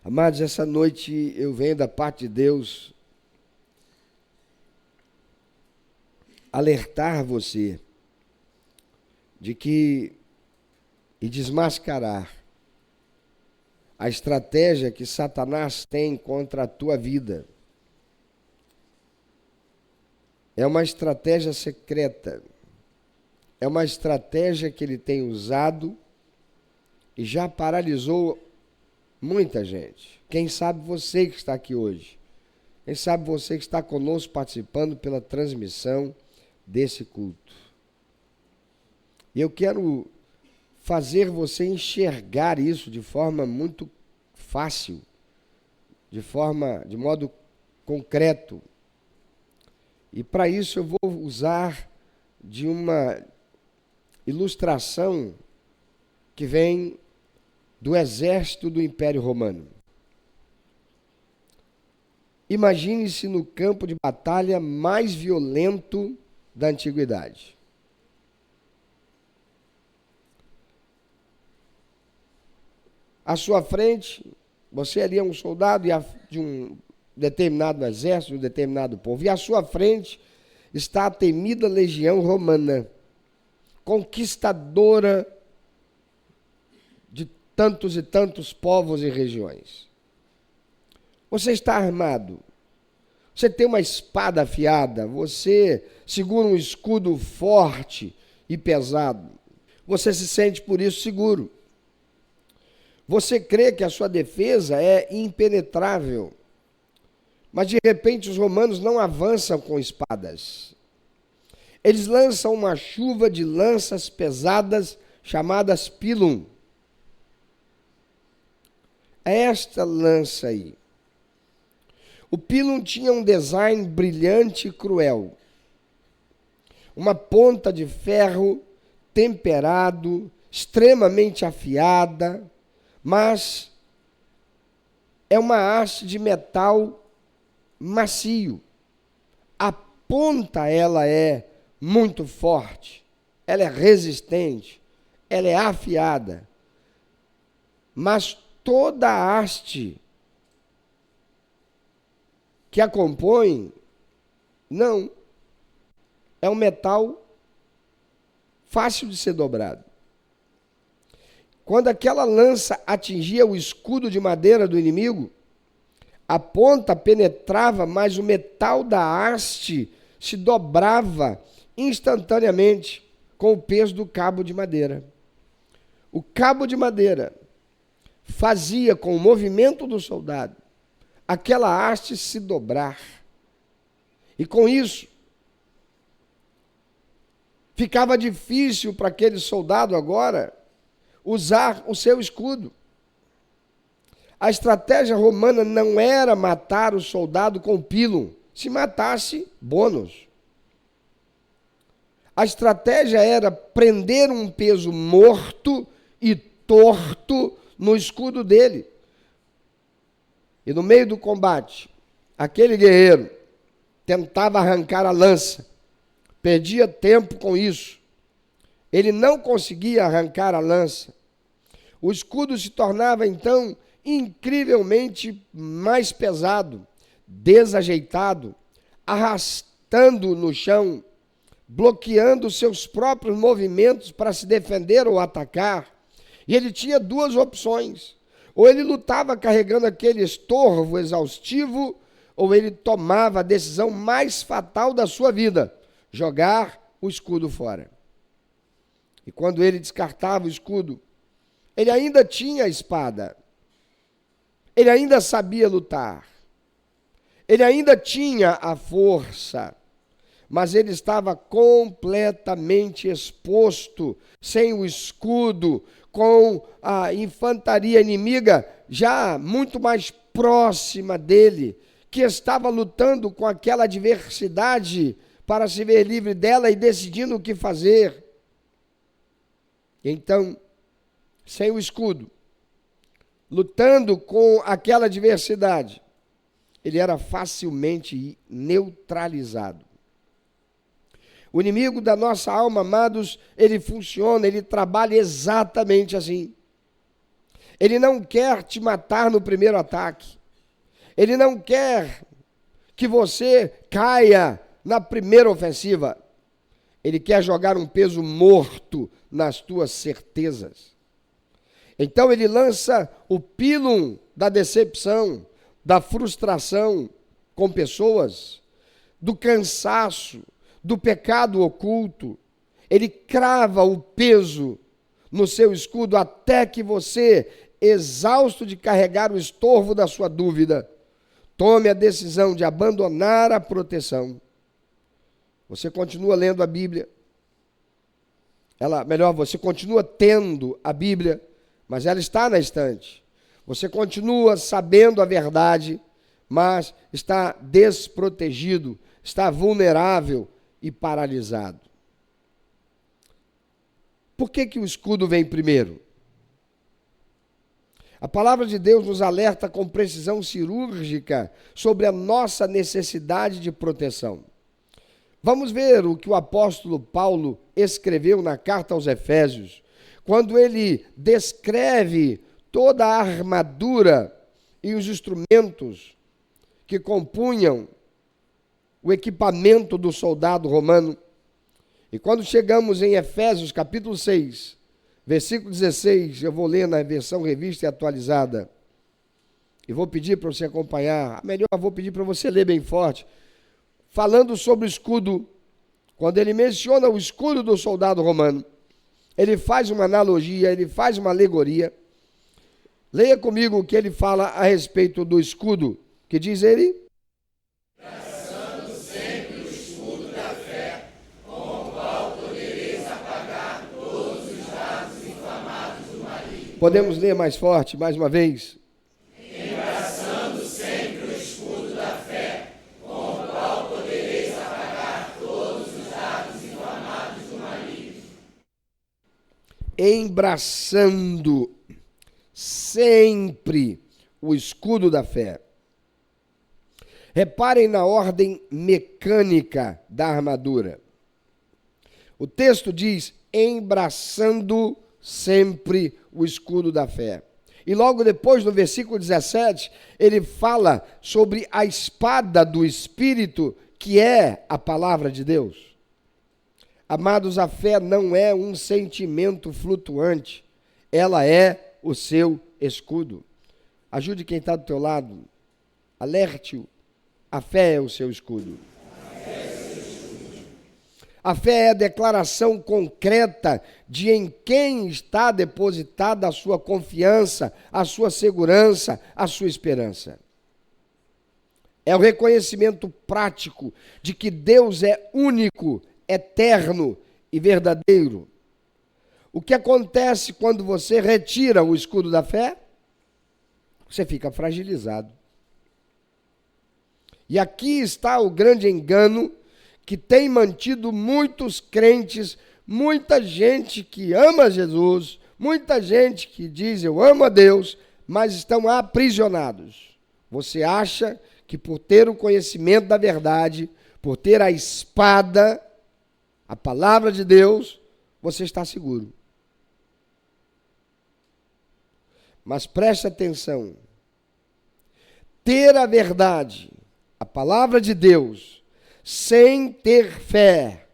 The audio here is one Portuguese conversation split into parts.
Amados, essa noite eu venho da parte de Deus alertar você de que e desmascarar a estratégia que Satanás tem contra a tua vida. É uma estratégia secreta. É uma estratégia que ele tem usado e já paralisou muita gente. Quem sabe você que está aqui hoje. Quem sabe você que está conosco participando pela transmissão desse culto. E eu quero fazer você enxergar isso de forma muito fácil, de modo concreto. E para isso eu vou usar de uma ilustração que vem do exército do Império Romano. Imagine-se no campo de batalha mais violento da antiguidade. À sua frente, você ali é um soldado de um determinado exército, de um determinado povo. E à sua frente está a temida legião romana, conquistadora de tantos e tantos povos e regiões. Você está armado. Você tem uma espada afiada. Você segura um escudo forte e pesado. Você se sente por isso seguro. Você crê que a sua defesa é impenetrável. Mas de repente os romanos não avançam com espadas. Eles lançam uma chuva de lanças pesadas chamadas pilum. É esta lança aí. O pilum tinha um design brilhante e cruel. Uma ponta de ferro temperado, extremamente afiada, mas é uma haste de metal macio. A ponta, ela é muito forte, ela é resistente, ela é afiada. Mas toda a haste que a compõe, não. É um metal fácil de ser dobrado. Quando aquela lança atingia o escudo de madeira do inimigo, a ponta penetrava, mas o metal da haste se dobrava instantaneamente com o peso do cabo de madeira. O cabo de madeira fazia, com o movimento do soldado, aquela haste se dobrar. E com isso, ficava difícil para aquele soldado agora usar o seu escudo. A estratégia romana não era matar o soldado com pílum. Se matasse, bônus. A estratégia era prender um peso morto e torto no escudo dele. E no meio do combate, aquele guerreiro tentava arrancar a lança, perdia tempo com isso. Ele não conseguia arrancar a lança. O escudo se tornava então incrivelmente mais pesado, desajeitado, arrastando no chão, bloqueando seus próprios movimentos para se defender ou atacar. E ele tinha duas opções. Ou ele lutava carregando aquele estorvo exaustivo, ou ele tomava a decisão mais fatal da sua vida, jogar o escudo fora. E quando ele descartava o escudo, ele ainda tinha a espada. Ele ainda sabia lutar. Ele ainda tinha a força. Mas ele estava completamente exposto, sem o escudo, com a infantaria inimiga já muito mais próxima dele, que estava lutando com aquela adversidade para se ver livre dela e decidindo o que fazer. Então, sem o escudo, lutando com aquela adversidade, ele era facilmente neutralizado. O inimigo da nossa alma, amados, ele funciona, ele trabalha exatamente assim. Ele não quer te matar no primeiro ataque. Ele não quer que você caia na primeira ofensiva. Ele quer jogar um peso morto nas tuas certezas. Então ele lança o pílum da decepção, da frustração com pessoas, do cansaço, do pecado oculto. Ele crava o peso no seu escudo até que você, exausto de carregar o estorvo da sua dúvida, tome a decisão de abandonar a proteção. Você continua lendo a Bíblia. Você continua tendo a Bíblia, mas ela está na estante. Você continua sabendo a verdade, mas está desprotegido, está vulnerável e paralisado. Por que o escudo vem primeiro? A palavra de Deus nos alerta com precisão cirúrgica sobre a nossa necessidade de proteção. Vamos ver o que o apóstolo Paulo escreveu na carta aos Efésios, quando ele descreve toda a armadura e os instrumentos que compunham o equipamento do soldado romano. E quando chegamos em Efésios capítulo 6, versículo 16, eu vou ler na versão revista e atualizada, e vou pedir para você acompanhar, melhor, vou pedir para você ler bem forte, falando sobre o escudo. Quando ele menciona o escudo do soldado romano, ele faz uma analogia, ele faz uma alegoria. Leia comigo o que ele fala a respeito do escudo, que diz ele: traçando sempre o escudo da fé, com o qual podereis apagar todos os dados inflamados do maligno. Podemos ler mais forte, mais uma vez? Embraçando sempre o escudo da fé, com o qual podereis apagar todos os dados inflamados do maligno. Embraçando sempre o escudo da fé. Reparem na ordem mecânica da armadura. O texto diz: embraçando sempre o escudo da fé. E logo depois, no versículo 17, ele fala sobre a espada do Espírito, que é a palavra de Deus. Amados, a fé não é um sentimento flutuante, ela é o seu escudo. Ajude quem está do teu lado, alerte-o. A fé é o seu escudo. A fé é a declaração concreta de em quem está depositada a sua confiança, a sua segurança, a sua esperança. É o reconhecimento prático de que Deus é único, eterno e verdadeiro. O que acontece quando você retira o escudo da fé? Você fica fragilizado. E aqui está o grande engano que tem mantido muitos crentes, muita gente que ama Jesus, muita gente que diz eu amo a Deus, mas estão aprisionados. Você acha que por ter o conhecimento da verdade, por ter a espada, a palavra de Deus, você está seguro. Mas preste atenção. Ter a verdade, a palavra de Deus, sem ter fé,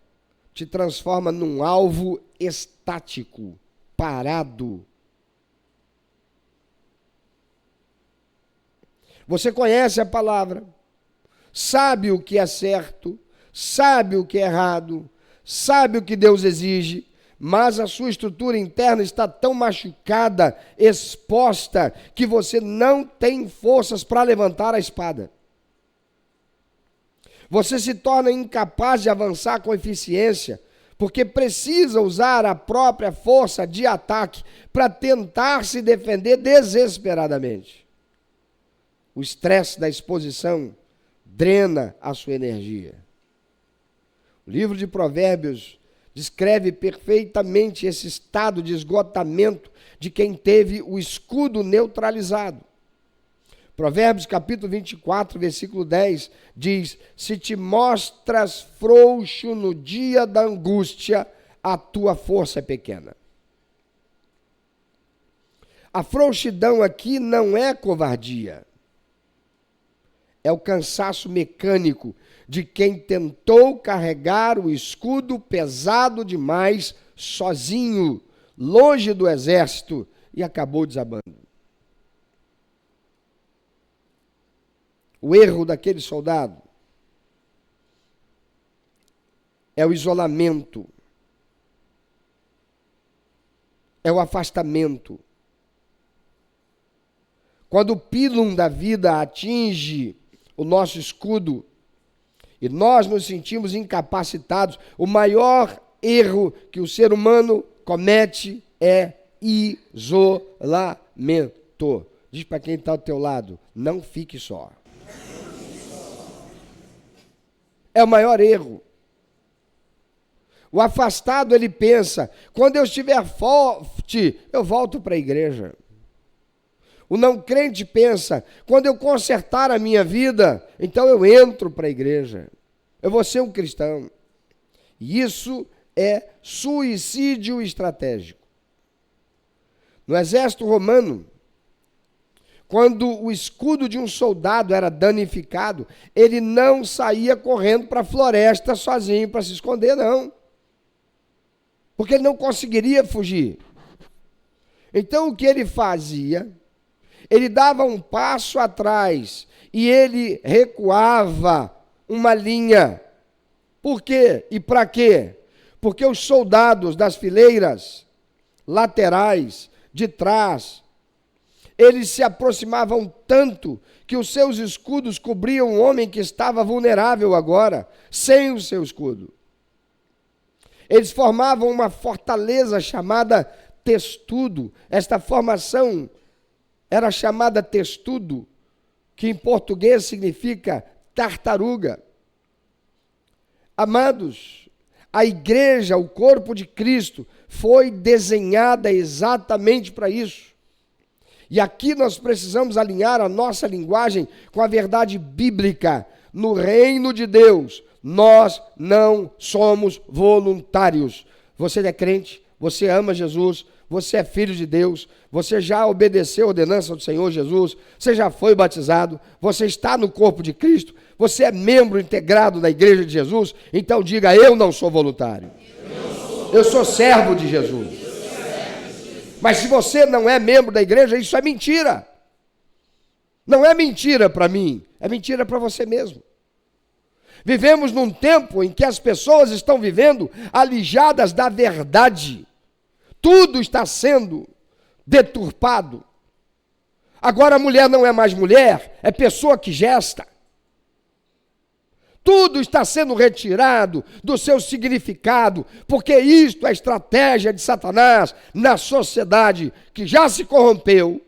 te transforma num alvo estático, parado. Você conhece a palavra, sabe o que é certo, sabe o que é errado, sabe o que Deus exige, mas a sua estrutura interna está tão machucada, exposta, que você não tem forças para levantar a espada. Você se torna incapaz de avançar com eficiência, porque precisa usar a própria força de ataque para tentar se defender desesperadamente. O estresse da exposição drena a sua energia. O livro de Provérbios descreve perfeitamente esse estado de esgotamento de quem teve o escudo neutralizado. Provérbios capítulo 24, versículo 10, diz: se te mostras frouxo no dia da angústia, a tua força é pequena. A frouxidão aqui não é covardia. É o cansaço mecânico de quem tentou carregar o escudo pesado demais sozinho, longe do exército, e acabou desabando. O erro daquele soldado é o isolamento, é o afastamento. Quando o pílum da vida atinge o nosso escudo e nós nos sentimos incapacitados, o maior erro que o ser humano comete é isolamento. Diz para quem está ao teu lado, não fique só. É o maior erro. O afastado, ele pensa, quando eu estiver forte, eu volto para a igreja. O não crente pensa, quando eu consertar a minha vida, então eu entro para a igreja. Eu vou ser um cristão. E isso é suicídio estratégico. No exército romano, quando o escudo de um soldado era danificado, ele não saía correndo para a floresta sozinho para se esconder, não. Porque ele não conseguiria fugir. Então o que ele fazia? Ele dava um passo atrás e ele recuava uma linha. Por quê? E para quê? Porque os soldados das fileiras laterais, de trás, eles se aproximavam tanto que os seus escudos cobriam um homem que estava vulnerável agora, sem o seu escudo. Eles formavam uma fortaleza chamada testudo. Esta formação era chamada testudo, que em português significa tartaruga. Amados, a igreja, o corpo de Cristo, foi desenhada exatamente para isso. E aqui nós precisamos alinhar a nossa linguagem com a verdade bíblica. No reino de Deus, nós não somos voluntários. Você é crente, você ama Jesus, você é filho de Deus, você já obedeceu a ordenança do Senhor Jesus, você já foi batizado, você está no corpo de Cristo, você é membro integrado da igreja de Jesus, então diga, eu não sou voluntário. Eu sou servo de Jesus. Mas se você não é membro da igreja, isso é mentira. Não é mentira para mim, é mentira para você mesmo. Vivemos num tempo em que as pessoas estão vivendo alijadas da verdade. Tudo está sendo deturpado. Agora a mulher não é mais mulher, é pessoa que gesta. Tudo está sendo retirado do seu significado, porque isto é estratégia de Satanás na sociedade que já se corrompeu,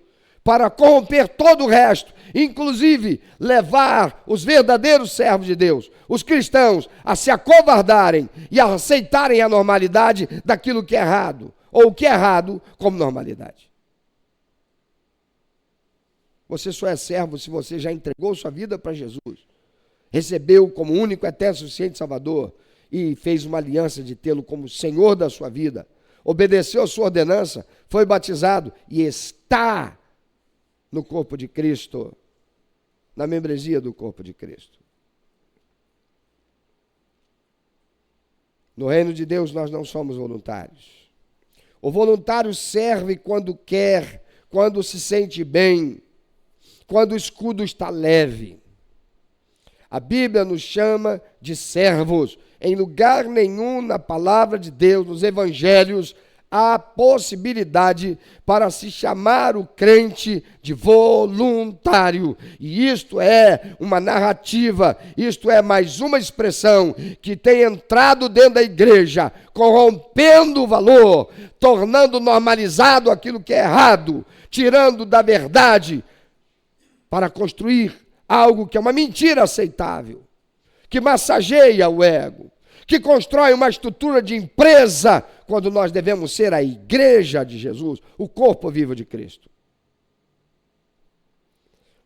para corromper todo o resto, inclusive levar os verdadeiros servos de Deus, os cristãos, a se acovardarem e a aceitarem a normalidade daquilo que é errado, ou o que é errado como normalidade. Você só é servo se você já entregou sua vida para Jesus, recebeu como único, eterno, suficiente Salvador e fez uma aliança de tê-lo como Senhor da sua vida, obedeceu a sua ordenança, foi batizado e está no corpo de Cristo, na membresia do corpo de Cristo. No reino de Deus nós não somos voluntários. O voluntário serve quando quer, quando se sente bem, quando o escudo está leve. A Bíblia nos chama de servos. Em lugar nenhum na palavra de Deus, nos evangelhos, há possibilidade para se chamar o crente de voluntário. E isto é uma narrativa, isto é mais uma expressão que tem entrado dentro da igreja, corrompendo o valor, tornando normalizado aquilo que é errado, tirando da verdade para construir algo que é uma mentira aceitável, que massageia o ego, que constrói uma estrutura de empresa, quando nós devemos ser a igreja de Jesus, o corpo vivo de Cristo.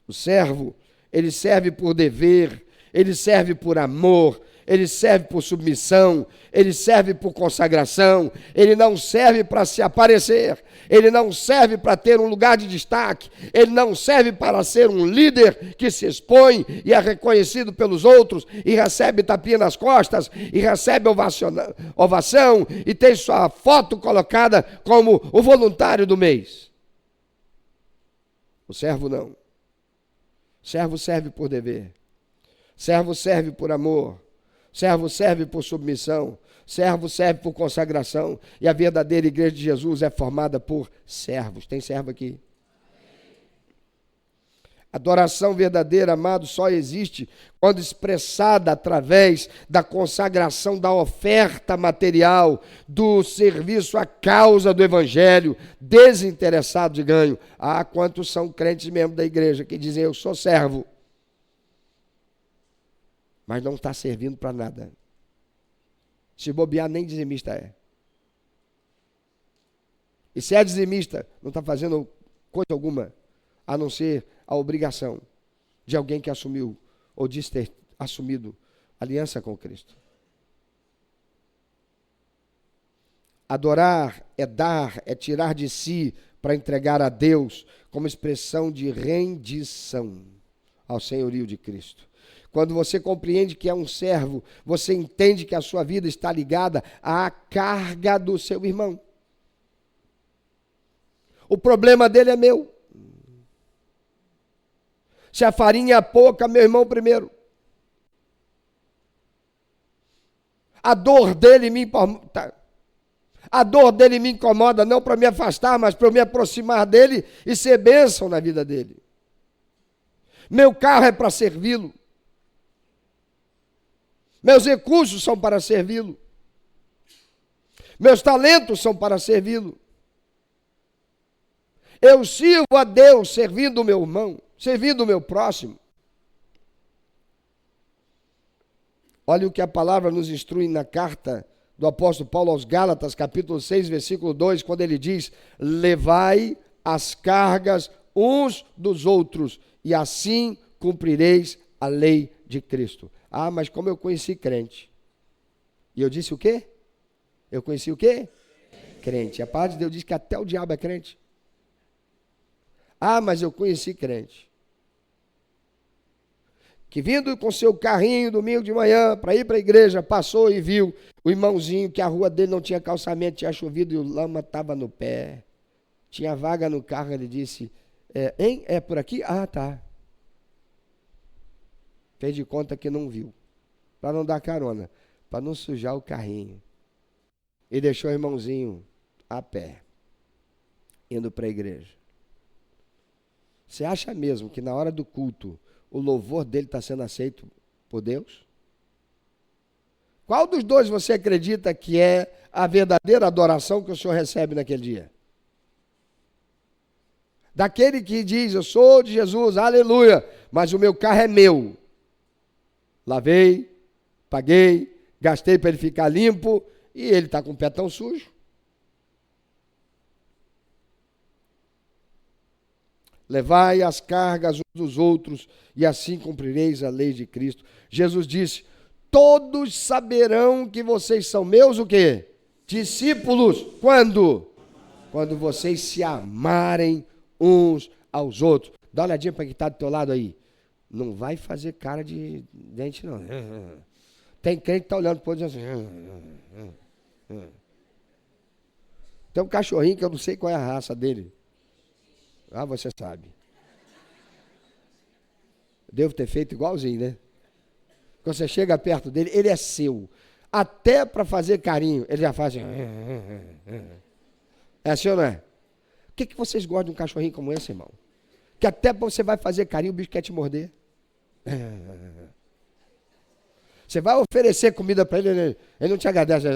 O servo, ele serve por dever, ele serve por amor, ele serve por submissão, ele serve por consagração, ele não serve para se aparecer, ele não serve para ter um lugar de destaque, ele não serve para ser um líder que se expõe e é reconhecido pelos outros e recebe tapinha nas costas e recebe ovação e tem sua foto colocada como o voluntário do mês. O servo não. O servo serve por dever. Servo serve por amor, servo serve por submissão, servo serve por consagração, e a verdadeira igreja de Jesus é formada por servos. Tem servo aqui? Adoração verdadeira, amado, só existe quando expressada através da consagração da oferta material, do serviço à causa do evangelho, desinteressado de ganho. Ah, quantos são crentes membros da igreja que dizem: eu sou servo, mas não está servindo para nada. Se bobear, nem dizimista é. E se é dizimista, não está fazendo coisa alguma, a não ser a obrigação de alguém que assumiu, ou diz ter assumido, aliança com Cristo. Adorar é dar, é tirar de si para entregar a Deus, como expressão de rendição ao senhorio de Cristo. Quando você compreende que é um servo, você entende que a sua vida está ligada à carga do seu irmão. O problema dele é meu. Se a farinha é pouca, meu irmão primeiro. A dor dele me incomoda. A dor dele me incomoda não para me afastar, mas para eu me aproximar dele e ser bênção na vida dele. Meu carro é para servi-lo. Meus recursos são para servi-lo. Meus talentos são para servi-lo. Eu sirvo a Deus servindo o meu irmão, servindo o meu próximo. Olha o que a palavra nos instrui na carta do apóstolo Paulo aos Gálatas, capítulo 6, versículo 2, quando ele diz: levai as cargas uns dos outros, e assim cumprireis a lei de Cristo. Ah, mas como eu conheci crente? E eu disse o quê? Eu conheci o quê? Crente. A palavra de Deus diz que até o diabo é crente. Ah, mas eu conheci crente. Que vindo com seu carrinho domingo de manhã para ir para a igreja, passou e viu o irmãozinho que a rua dele não tinha calçamento, tinha chovido e o lama estava no pé. Tinha vaga no carro, ele disse: hein? É por aqui? Ah, tá. Fez de conta que não viu, para não dar carona, para não sujar o carrinho. E deixou o irmãozinho a pé, indo para a igreja. Você acha mesmo que na hora do culto o louvor dele está sendo aceito por Deus? Qual dos dois você acredita que é a verdadeira adoração que o Senhor recebe naquele dia? Daquele que diz: eu sou de Jesus, aleluia, mas o meu carro é meu. Lavei, paguei, gastei para ele ficar limpo e ele está com o pé tão sujo. Levai as cargas uns dos outros e assim cumprireis a lei de Cristo. Jesus disse: todos saberão que vocês são meus o quê? Discípulos. Quando? Quando vocês se amarem uns aos outros. Dá uma olhadinha para quem está do teu lado aí. Não vai fazer cara de dente, não. Tem crente que está olhando para o outro assim. Tem um cachorrinho que eu não sei qual é a raça dele. Ah, você sabe. Devo ter feito igualzinho, né? Quando você chega perto dele, ele é seu. Até para fazer carinho, ele já faz assim. É assim ou não é? O que vocês gostam de um cachorrinho como esse, irmão? Que até você vai fazer carinho, o bicho quer te morder. Você vai oferecer comida para ele, ele não te agradece.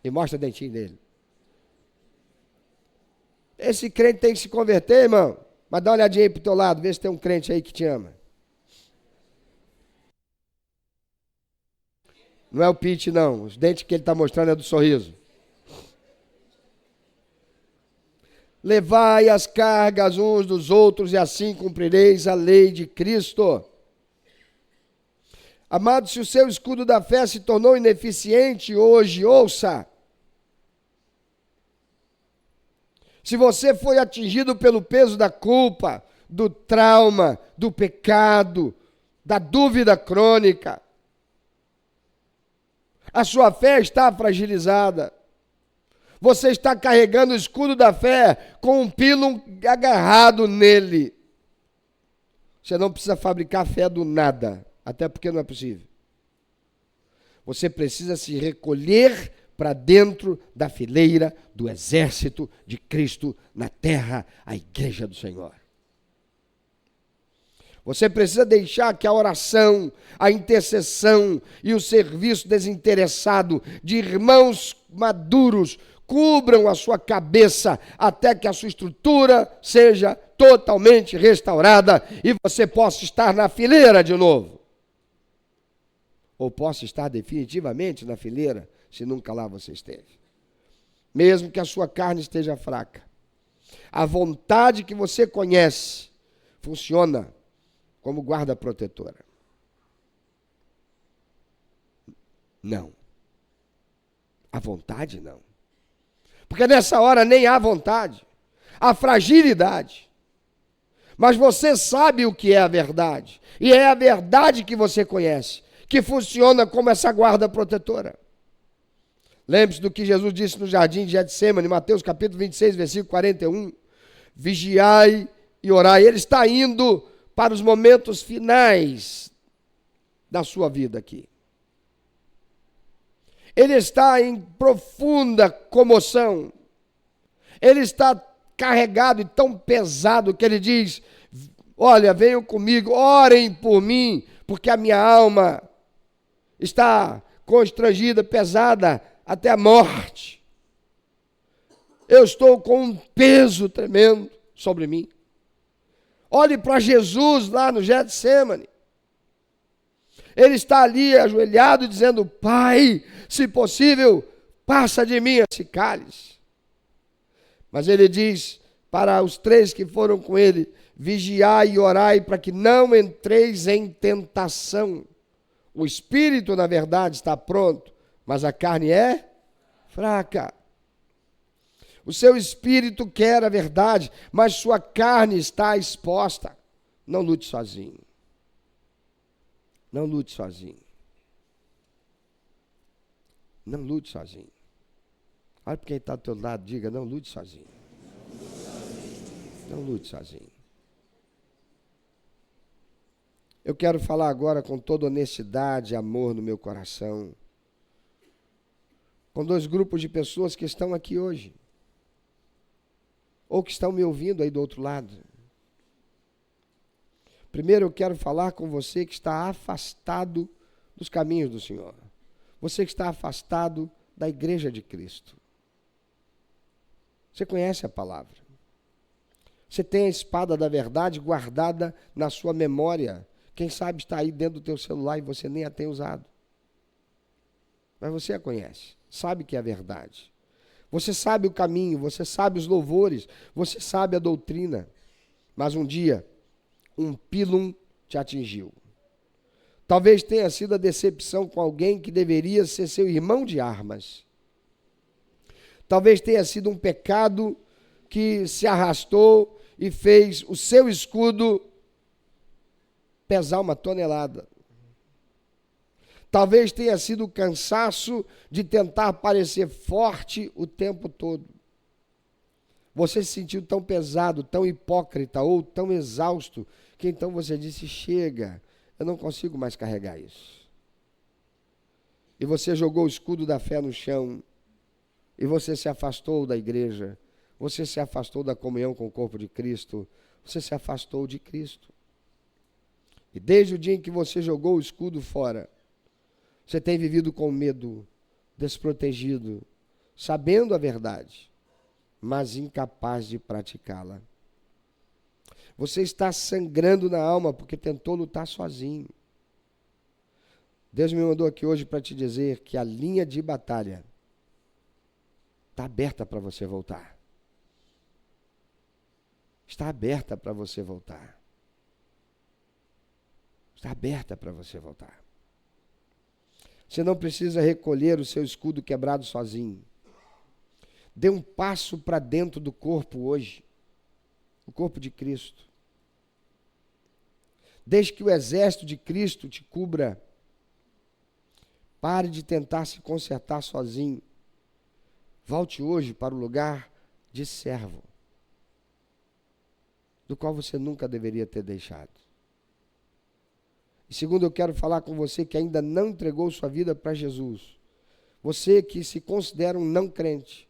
E mostra o dentinho dele. Esse crente tem que se converter, irmão. Mas dá uma olhadinha aí pro teu lado, vê se tem um crente aí que te ama. Não é o pitch, não. Os dentes que ele está mostrando é do sorriso. Levai as cargas uns dos outros e assim cumprireis a lei de Cristo. Amado, se o seu escudo da fé se tornou ineficiente hoje, ouça. Se você foi atingido pelo peso da culpa, do trauma, do pecado, da dúvida crônica, a sua fé está fragilizada. Você está carregando o escudo da fé com um pílon agarrado nele. Você não precisa fabricar fé do nada, até porque não é possível. Você precisa se recolher para dentro da fileira do exército de Cristo na terra, a igreja do Senhor. Você precisa deixar que a oração, a intercessão e o serviço desinteressado de irmãos maduros cubram a sua cabeça até que a sua estrutura seja totalmente restaurada e você possa estar na fileira de novo. Ou possa estar definitivamente na fileira, se nunca lá você esteve. Mesmo que a sua carne esteja fraca. A vontade que você conhece funciona como guarda protetora. Não. A vontade não. Porque nessa hora nem há vontade, há fragilidade. Mas você sabe o que é a verdade. E é a verdade que você conhece, que funciona como essa guarda protetora. Lembre-se do que Jesus disse no jardim de Getsêmani, Mateus capítulo 26, versículo 41. Vigiai e orai. Ele está indo para os momentos finais da sua vida aqui. Ele está em profunda comoção. Ele está carregado e tão pesado que ele diz: olha, venham comigo, orem por mim, porque a minha alma está constrangida, pesada até a morte. Eu estou com um peso tremendo sobre mim. Olhe para Jesus lá no Getsêmani. Ele está ali ajoelhado dizendo: Pai, se possível, passa de mim esse cálice. Mas ele diz para os 3 que foram com ele: vigiai e orai para que não entreis em tentação. O espírito, na verdade, está pronto, mas a carne é fraca. O seu espírito quer a verdade, mas sua carne está exposta. Não lute sozinho. Não lute sozinho. Não lute sozinho. Olha para quem está do teu lado, diga: não lute sozinho. Não lute sozinho. Eu quero falar agora com toda honestidade e amor no meu coração, com 2 grupos de pessoas que estão aqui hoje, ou que estão me ouvindo aí do outro lado. Primeiro eu quero falar com você que está afastado dos caminhos do Senhor. Você que está afastado da igreja de Cristo. Você conhece a palavra. Você tem a espada da verdade guardada na sua memória. Quem sabe está aí dentro do teu celular e você nem a tem usado. Mas você a conhece, sabe que é a verdade. Você sabe o caminho, você sabe os louvores, você sabe a doutrina. Mas um dia, um pílon te atingiu. Talvez tenha sido a decepção com alguém que deveria ser seu irmão de armas. Talvez tenha sido um pecado que se arrastou e fez o seu escudo pesar 1 tonelada. Talvez tenha sido o cansaço de tentar parecer forte o tempo todo. Você se sentiu tão pesado, tão hipócrita ou tão exausto, que então você disse: chega, eu não consigo mais carregar isso. E você jogou o escudo da fé no chão, e você se afastou da igreja, você se afastou da comunhão com o corpo de Cristo, você se afastou de Cristo. E desde o dia em que você jogou o escudo fora, você tem vivido com medo, desprotegido, sabendo a verdade, mas incapaz de praticá-la. Você está sangrando na alma porque tentou lutar sozinho. Deus me mandou aqui hoje para te dizer que a linha de batalha está aberta para você voltar. Está aberta para você voltar. Está aberta para você voltar. Você não precisa recolher o seu escudo quebrado sozinho. Dê um passo para dentro do corpo hoje, o corpo de Cristo. Deixe que o exército de Cristo te cubra. Pare de tentar se consertar sozinho. Volte hoje para o lugar de servo, do qual você nunca deveria ter deixado. E segundo, eu quero falar com você que ainda não entregou sua vida para Jesus. Você que se considera um não crente.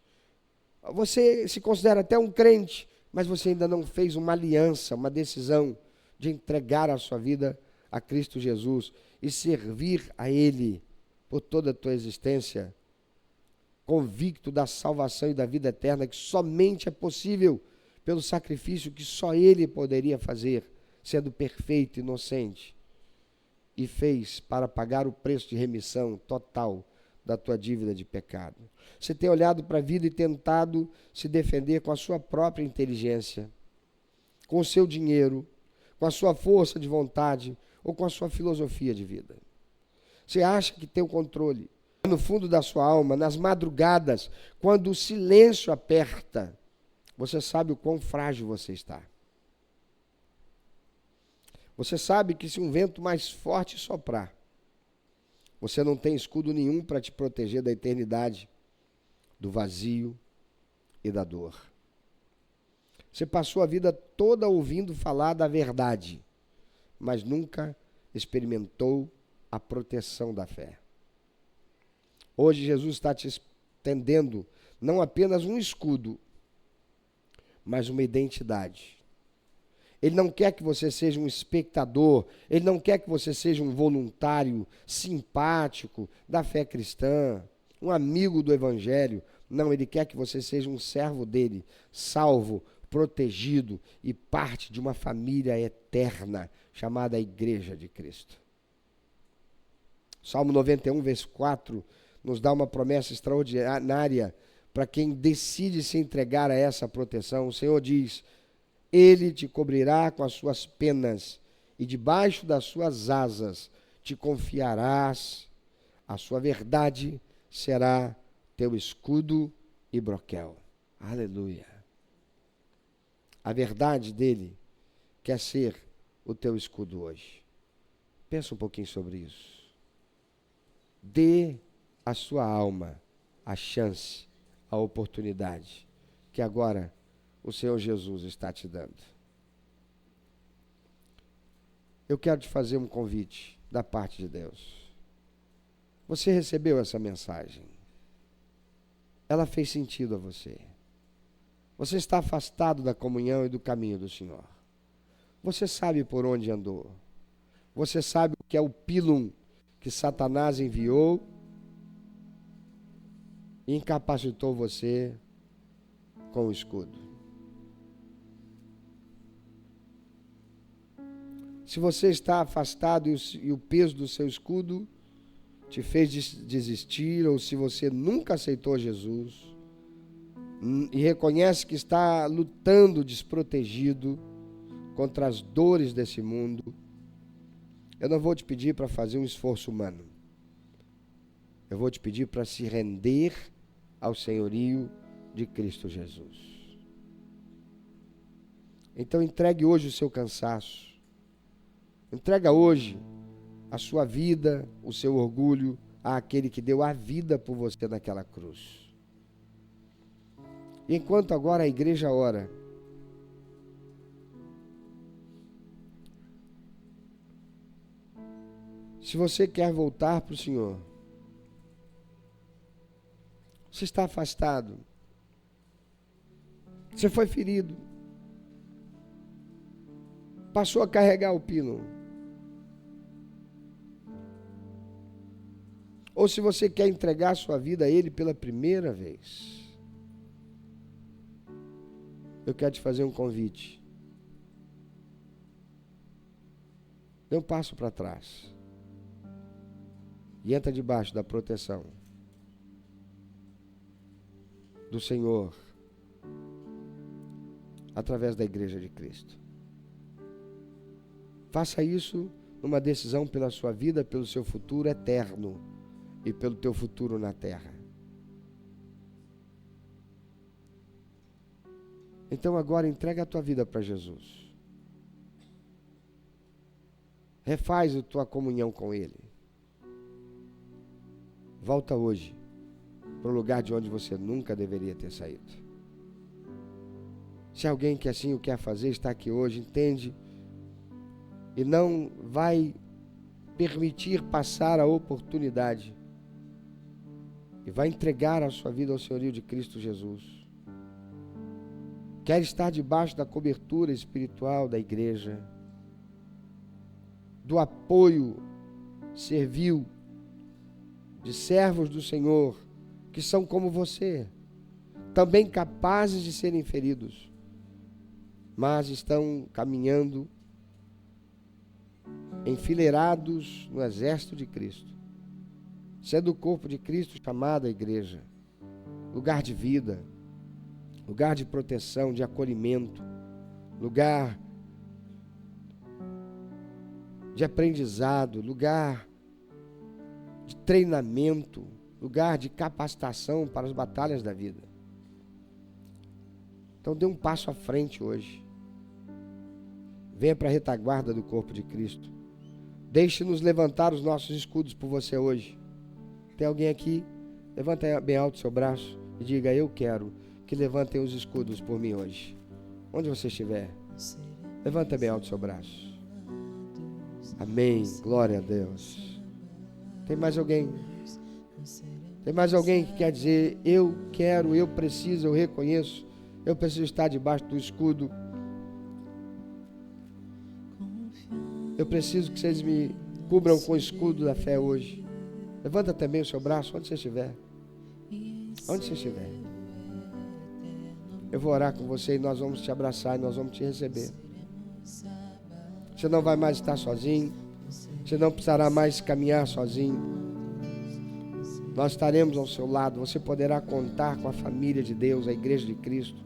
Você se considera até um crente, mas você ainda não fez uma aliança, uma decisão de entregar a sua vida a Cristo Jesus e servir a Ele por toda a tua existência, convicto da salvação e da vida eterna, que somente é possível pelo sacrifício que só Ele poderia fazer, sendo perfeito e inocente, e fez para pagar o preço de remissão total da tua dívida de pecado. Você tem olhado para a vida e tentado se defender com a sua própria inteligência, com o seu dinheiro, com a sua força de vontade ou com a sua filosofia de vida. Você acha que tem o controle. No fundo da sua alma, nas madrugadas, quando o silêncio aperta, você sabe o quão frágil você está. Você sabe que se um vento mais forte soprar, você não tem escudo nenhum para te proteger da eternidade, do vazio e da dor. Você passou a vida toda ouvindo falar da verdade, mas nunca experimentou a proteção da fé. Hoje Jesus está te estendendo não apenas um escudo, mas uma identidade. Ele não quer que você seja um espectador, ele não quer que você seja um voluntário simpático da fé cristã, um amigo do evangelho. Não, ele quer que você seja um servo dele, salvo, protegido e parte de uma família eterna chamada Igreja de Cristo. Salmo 91, verso 4, nos dá uma promessa extraordinária para quem decide se entregar a essa proteção. O Senhor diz: Ele te cobrirá com as suas penas e debaixo das suas asas te confiarás. A sua verdade será teu escudo e broquel. Aleluia. A verdade dele quer ser o teu escudo hoje. Pensa um pouquinho sobre isso. Dê à sua alma a chance, a oportunidade que agora o Senhor Jesus está te dando. Eu quero te fazer um convite da parte de Deus. Você recebeu essa mensagem? Ela fez sentido a você? Você está afastado da comunhão e do caminho do Senhor? Você sabe por onde andou? Você sabe o que é o pílum que Satanás enviou e incapacitou você com o escudo? Se você está afastado e o peso do seu escudo te fez desistir, ou se você nunca aceitou Jesus e reconhece que está lutando desprotegido contra as dores desse mundo, eu não vou te pedir para fazer um esforço humano. Eu vou te pedir para se render ao senhorio de Cristo Jesus. Então entregue hoje o seu cansaço. Entrega hoje a sua vida, o seu orgulho, àquele que deu a vida por você naquela cruz. E enquanto agora a igreja ora, se você quer voltar para o Senhor, você está afastado, você foi ferido, passou a carregar o pino, ou se você quer entregar sua vida a Ele pela primeira vez, eu quero te fazer um convite. Dê um passo para trás e entra debaixo da proteção do Senhor através da Igreja de Cristo. Faça isso numa decisão pela sua vida, pelo seu futuro eterno, e pelo teu futuro na terra. Então agora entrega a tua vida para Jesus. Refaz a tua comunhão com Ele. Volta hoje para o lugar de onde você nunca deveria ter saído. Se alguém que assim o quer fazer, está aqui hoje, entende, e não vai permitir passar a oportunidade, e vai entregar a sua vida ao senhorio de Cristo Jesus. Quer estar debaixo da cobertura espiritual da igreja, do apoio servil de servos do Senhor, que são como você, também capazes de serem feridos, mas estão caminhando enfileirados no exército de Cristo. Sendo o corpo de Cristo chamado a igreja, lugar de vida, lugar de proteção, de acolhimento, lugar de aprendizado, lugar de treinamento, lugar de capacitação para as batalhas da vida. Então dê um passo à frente hoje. Venha para a retaguarda do corpo de Cristo. Deixe-nos levantar os nossos escudos por você hoje. Tem alguém aqui? Levanta bem alto o seu braço e diga: eu quero que levantem os escudos por mim hoje. Onde você estiver, levanta bem alto o seu braço. Amém, glória a Deus. Tem mais alguém? Tem mais alguém que quer dizer: eu quero, eu preciso, eu reconheço, eu preciso estar debaixo do escudo. Eu preciso que vocês me cubram com o escudo da fé hoje. Levanta também o seu braço, onde você estiver. Onde você estiver. Eu vou orar com você e nós vamos te abraçar e nós vamos te receber. Você não vai mais estar sozinho. Você não precisará mais caminhar sozinho. Nós estaremos ao seu lado. Você poderá contar com a família de Deus, a igreja de Cristo.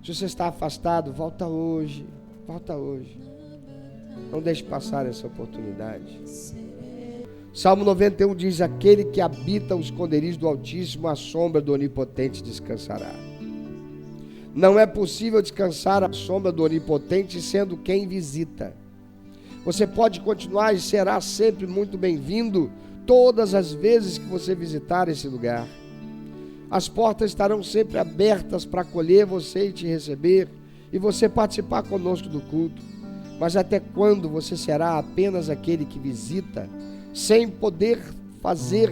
Se você está afastado, volta hoje. Volta hoje. Não deixe passar essa oportunidade. Salmo 91 diz: aquele que habita o esconderijo do Altíssimo, à sombra do Onipotente descansará. Não é possível descansar à sombra do Onipotente sendo quem visita. Você pode continuar e será sempre muito bem-vindo todas as vezes que você visitar esse lugar. As portas estarão sempre abertas para acolher você e te receber, e você participar conosco do culto. Mas até quando você será apenas aquele que visita, sem poder fazer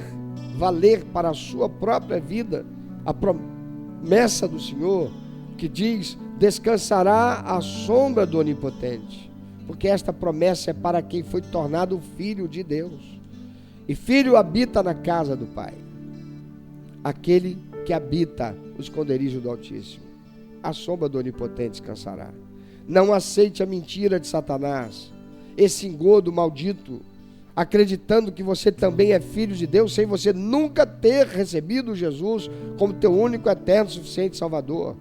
valer para a sua própria vida a promessa do Senhor, que diz: descansará à sombra do Onipotente? Porque esta promessa é para quem foi tornado filho de Deus. E filho habita na casa do Pai. Aquele que habita o esconderijo do Altíssimo, à sombra do Onipotente descansará. Não aceite a mentira de Satanás, esse engodo maldito, acreditando que você também é filho de Deus, sem você nunca ter recebido Jesus como teu único, eterno, suficiente Salvador.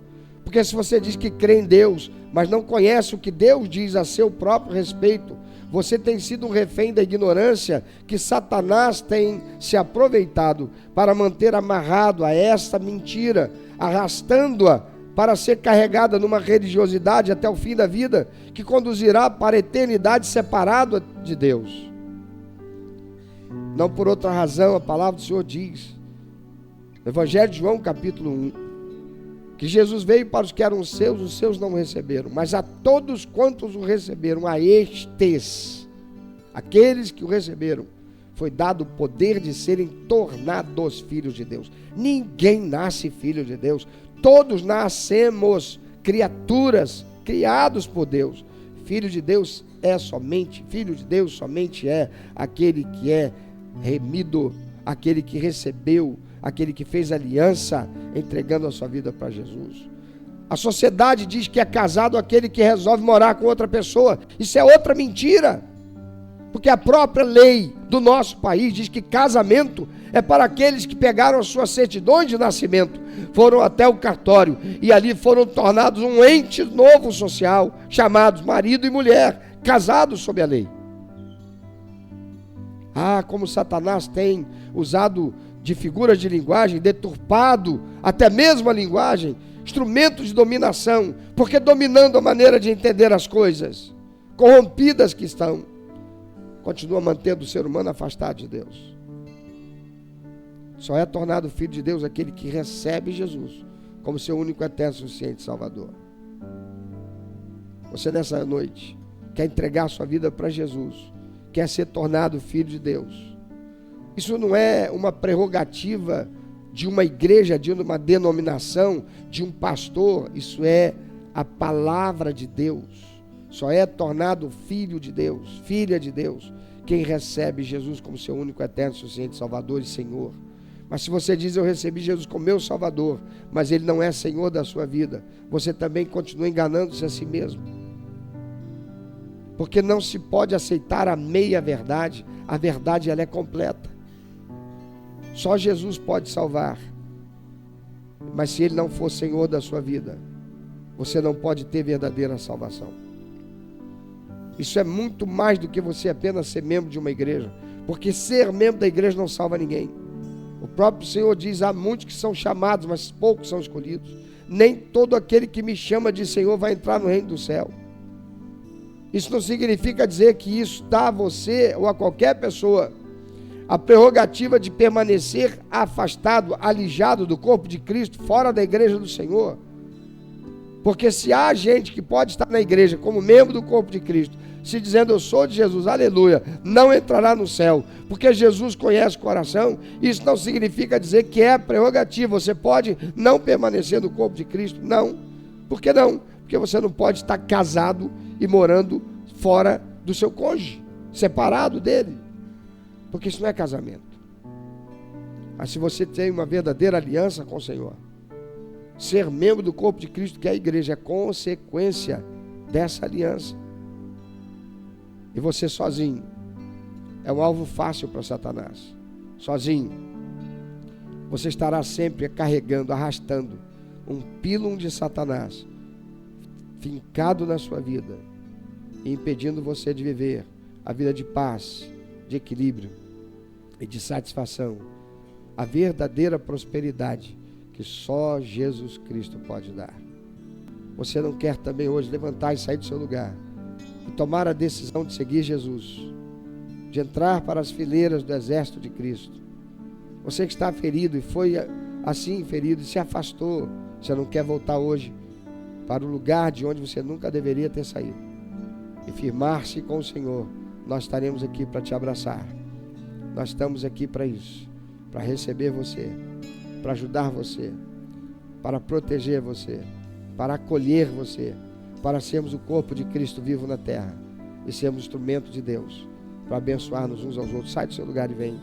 Porque se você diz que crê em Deus, mas não conhece o que Deus diz a seu próprio respeito, você tem sido um refém da ignorância que Satanás tem se aproveitado para manter amarrado a esta mentira, arrastando-a para ser carregada numa religiosidade até o fim da vida, que conduzirá para a eternidade separado de Deus. Não por outra razão, a palavra do Senhor diz, no Evangelho de João, capítulo 1, que Jesus veio para os que eram seus, os seus não o receberam, mas a todos quantos o receberam, a estes, aqueles que o receberam, foi dado o poder de serem tornados filhos de Deus. Ninguém nasce filho de Deus. Todos nascemos criaturas criados por Deus. Filho de Deus somente é aquele que é remido, aquele que recebeu, aquele que fez aliança, entregando a sua vida para Jesus. A sociedade diz que é casado aquele que resolve morar com outra pessoa. Isso é outra mentira. Porque a própria lei do nosso país diz que casamento é para aqueles que pegaram as suas certidões de nascimento, foram até o cartório e ali foram tornados um ente novo social, chamados marido e mulher, casados sob a lei. Como Satanás tem usado de figuras de linguagem, deturpado até mesmo a linguagem, instrumentos de dominação, porque dominando a maneira de entender as coisas, corrompidas que estão, continua mantendo o ser humano afastado de Deus. Só é tornado filho de Deus aquele que recebe Jesus como seu único, eterno, suficiente Salvador. Você nessa noite quer entregar sua vida para Jesus, quer ser tornado filho de Deus. Isso não é uma prerrogativa de uma igreja, de uma denominação, de um pastor. Isso é a palavra de Deus. Só é tornado filho de Deus, filha de Deus, quem recebe Jesus como seu único, eterno, suficiente Salvador e Senhor. Mas se você diz: eu recebi Jesus como meu Salvador, mas Ele não é Senhor da sua vida, você também continua enganando-se a si mesmo. Porque não se pode aceitar a meia verdade. A verdade, ela é completa. Só Jesus pode salvar. Mas se Ele não for Senhor da sua vida, você não pode ter verdadeira salvação. Isso é muito mais do que você apenas ser membro de uma igreja, porque ser membro da igreja não salva ninguém. O próprio Senhor diz: há muitos que são chamados, mas poucos são escolhidos. Nem todo aquele que me chama de Senhor vai entrar no reino do céu. Isso não significa dizer que isso dá a você ou a qualquer pessoa a prerrogativa de permanecer afastado, alijado do corpo de Cristo, fora da igreja do Senhor. Porque se há gente que pode estar na igreja como membro do corpo de Cristo, se dizendo: eu sou de Jesus, aleluia, não entrará no céu, porque Jesus conhece o coração, isso não significa dizer que é prerrogativa. Você pode não permanecer no corpo de Cristo? Não. Por que não? Porque você não pode estar casado e morando fora do seu cônjuge, separado dele, porque isso não é casamento. Mas se você tem uma verdadeira aliança com o Senhor, ser membro do corpo de Cristo, que é a igreja, é consequência dessa aliança. E você sozinho é um alvo fácil para Satanás. Sozinho você estará sempre carregando, arrastando um pílum de Satanás fincado na sua vida e impedindo você de viver a vida de paz, de equilíbrio e de satisfação, a verdadeira prosperidade que só Jesus Cristo pode dar. Você não quer também hoje levantar e sair do seu lugar e tomar a decisão de seguir Jesus, de entrar para as fileiras do exército de Cristo? Você que está ferido e foi assim ferido e se afastou, você não quer voltar hoje para o lugar de onde você nunca deveria ter saído e firmar-se com o Senhor? Nós estaremos aqui para te abraçar. Nós estamos aqui para isso, para receber você, para ajudar você, para proteger você, para acolher você, para sermos o corpo de Cristo vivo na terra e sermos instrumento de Deus para abençoar-nos uns aos outros. Sai do seu lugar e vem.